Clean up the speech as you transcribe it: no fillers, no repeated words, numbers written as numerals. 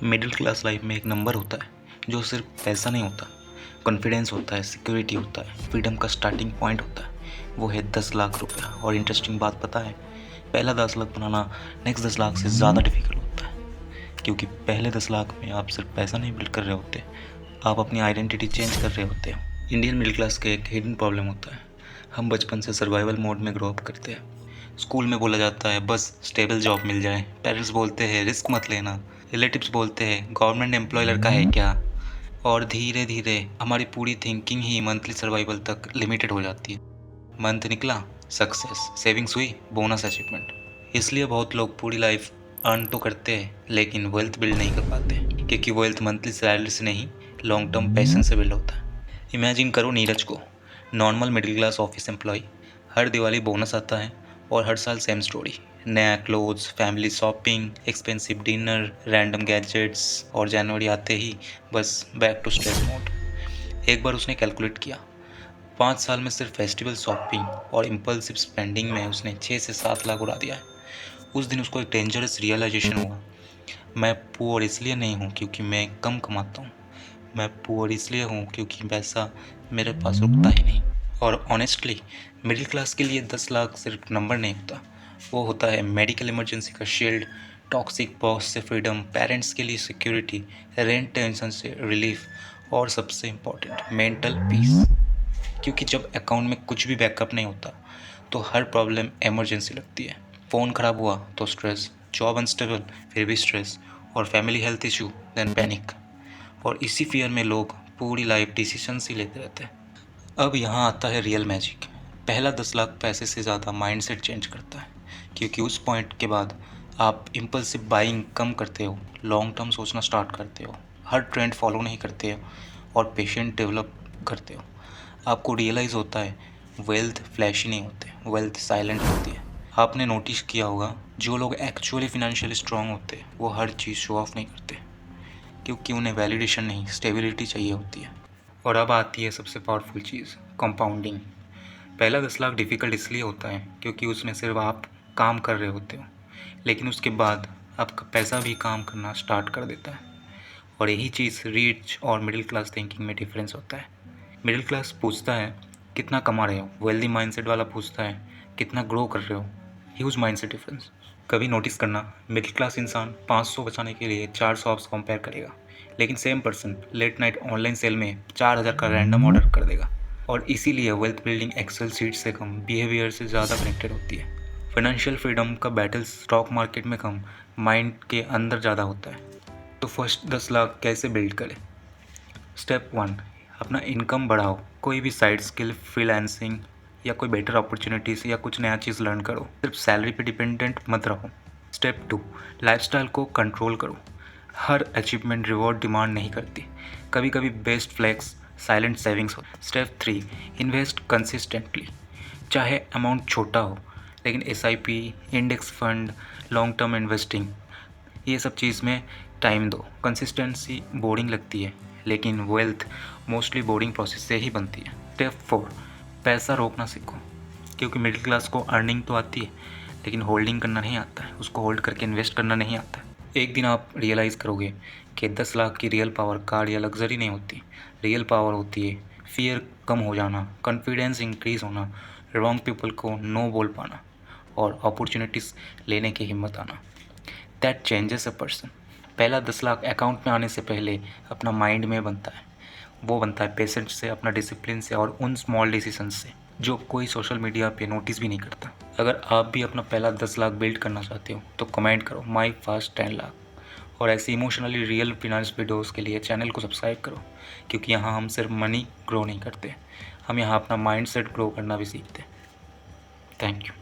Middle class life में एक number होता है जो सिर्फ पैसा नहीं होता, कॉन्फिडेंस होता है, सिक्योरिटी होता है, फ्रीडम का स्टार्टिंग पॉइंट होता है। वो है 10 लाख रुपया। और इंटरेस्टिंग बात पता है, पहला 10 लाख बनाना नेक्स्ट 10 लाख से ज़्यादा डिफिकल्ट होता है, क्योंकि पहले 10 लाख में आप सिर्फ पैसा नहीं बिल्ड कर रहे होते, आप अपनी आइडेंटिटी चेंज कर रहे होते हो। इंडियन मिडिल क्लास का एक हिडन प्रॉब्लम होता है, हम बचपन से सर्वाइवल मोड में ग्रो अप करते हैं। स्कूल में बोला जाता है बस स्टेबल जॉब मिल जाए, पेरेंट्स बोलते हैं रिस्क मत लेना, रिलेटिव्स बोलते हैं गवर्नमेंट एम्प्लॉय लड़का है क्या, और धीरे धीरे हमारी पूरी थिंकिंग ही मंथली सर्वाइवल तक लिमिटेड हो जाती है। मंथ निकला, सक्सेस, सेविंग्स हुई, बोनस अचीवमेंट। इसलिए बहुत लोग पूरी लाइफ अर्न तो करते हैं लेकिन वेल्थ बिल्ड नहीं कर पाते, क्योंकि वेल्थ मंथली सैलरी से नहीं, लॉन्ग टर्म पैशन से बिल्ड होता है। इमेजिन करो नीरज को, normal middle class office employ, हर दिवाली बोनस आता है और हर साल सेम स्टोरी, नया clothes, family shopping, expensive dinner, random gadgets, और जनवरी आते ही बस बैक टू स्ट्रेस मोड। एक बार उसने कैलकुलेट किया, 5 साल में सिर्फ फेस्टिवल शॉपिंग और इम्पल्सिव स्पेंडिंग में उसने 6 से 7 लाख उड़ा दिया है। उस दिन उसको एक डेंजरस रियलाइजेशन हुआ, मैं पुअर इसलिए नहीं हूँ क्योंकि मैं कम कमाता हूँ, मैं पुअर इसलिए हूँ क्योंकि पैसा मेरे पास रुकता ही नहीं। और ऑनेस्टली मिडिल क्लास के लिए 10 लाख सिर्फ नंबर नहीं होता, वो होता है मेडिकल इमरजेंसी का शील्ड, टॉक्सिक बॉस से फ्रीडम, पेरेंट्स के लिए सिक्योरिटी, रेंट टेंशन से रिलीफ, और सबसे इम्पोर्टेंट मेंटल पीस। क्योंकि जब अकाउंट में कुछ भी बैकअप नहीं होता तो हर प्रॉब्लम इमरजेंसी लगती है। फ़ोन ख़राब हुआ तो स्ट्रेस, जॉब अनस्टेबल फिर भी स्ट्रेस, और family health issue then panic. और इसी फियर में लोग पूरी लाइफ डिसीजंस ही लेते रहते हैं। अब यहाँ आता है रियल मैजिक। पहला 10 लाख पैसे से ज़्यादा माइंडसेट चेंज करता है, क्योंकि उस पॉइंट के बाद आप इम्पल्सिव बाइंग कम करते हो, लॉन्ग टर्म सोचना स्टार्ट करते हो, हर ट्रेंड फॉलो नहीं करते हो, और पेशेंट डेवलप करते हो। आपको रियलाइज़ होता है वेल्थ फ्लैशी नहीं होते, वेल्थ साइलेंट होती है। आपने नोटिस किया होगा जो लोग एक्चुअली फिनेंशियली स्ट्रांग होते हैं वो हर चीज़ शो ऑफ नहीं करते, क्योंकि उन्हें वैलिडेशन नहीं, स्टेबिलिटी चाहिए होती है। और अब आती है सबसे पावरफुल चीज़, कंपाउंडिंग। पहला 10 लाख डिफ़िकल्ट इसलिए होता है क्योंकि उसमें सिर्फ आप काम कर रहे होते हो, लेकिन उसके बाद आपका पैसा भी काम करना स्टार्ट कर देता है। और यही चीज़ रिच और मिडिल क्लास थिंकिंग में डिफरेंस होता है। मिडिल क्लास पूछता है कितना कमा रहे हो, वेल्दी माइंडसेट वाला पूछता है कितना ग्रो कर रहे हो। Huge mindset difference. कभी नोटिस करना, मिडिल क्लास इंसान 500 बचाने के लिए 4 शॉप्स कंपेयर करेगा, लेकिन same person late night online sale में 4000 का रैंडम ऑर्डर कर देगा। और इसीलिए वेल्थ बिल्डिंग एक्सेल सीट से कम, बिहेवियर से ज़्यादा कनेक्टेड होती है। फाइनेंशियल फ्रीडम का बैटल स्टॉक मार्केट में कम, माइंड के अंदर ज़्यादा होता है। तो फर्स्ट 10 लाख कैसे बिल्ड करें? स्टेप 1, अपना इनकम बढ़ाओ। कोई भी साइड स्किल, फ्रीलांसिंग या कोई बेटर अपॉर्चुनिटीज़ या कुछ नया चीज़ लर्न करो, सिर्फ सैलरी पे डिपेंडेंट मत रहो। स्टेप 2, लाइफस्टाइल को कंट्रोल करो। हर अचीवमेंट रिवॉर्ड डिमांड नहीं करती, कभी कभी बेस्ट फ्लैक्स साइलेंट सेविंग्स हो। स्टेप 3, इन्वेस्ट कंसिस्टेंटली, चाहे अमाउंट छोटा हो, लेकिन SIP, index fund, long term investing, ये सब चीज़ में टाइम दो। कंसिस्टेंसी बोरिंग लगती है, लेकिन वेल्थ मोस्टली बोरिंग प्रोसेस से ही बनती है। स्टेप 4, पैसा रोकना सीखो, क्योंकि मिडिल क्लास को अर्निंग तो आती है लेकिन होल्डिंग करना नहीं आता है, उसको होल्ड करके इन्वेस्ट करना नहीं आता है। एक दिन आप रियलाइज़ करोगे कि 10 लाख की रियल पावर कार या लग्जरी नहीं होती, रियल पावर होती है फियर कम हो जाना, कॉन्फिडेंस इंक्रीज़ होना, रॉन्ग पीपल को नो बोल पाना, और अपॉर्चुनिटीज़ लेने की हिम्मत आना। That changes a person. पहला 10 लाख अकाउंट में आने से पहले अपना माइंड में बनता है, वो बनता है पेशेंस से, अपना डिसिप्लिन से, और उन स्मॉल डिसीजन से जो कोई सोशल मीडिया पे नोटिस भी नहीं करता। अगर आप भी अपना पहला 10 लाख बिल्ड करना चाहते हो तो कमेंट करो माई फर्स्ट 10 लाख। और ऐसी इमोशनली रियल फिनांस वीडियोज़ के लिए चैनल को सब्सक्राइब करो, क्योंकि यहाँ हम सिर्फ मनी ग्रो नहीं करते, हम यहाँ अपना माइंड सेट ग्रो करना भी सीखते हैं। Thank you.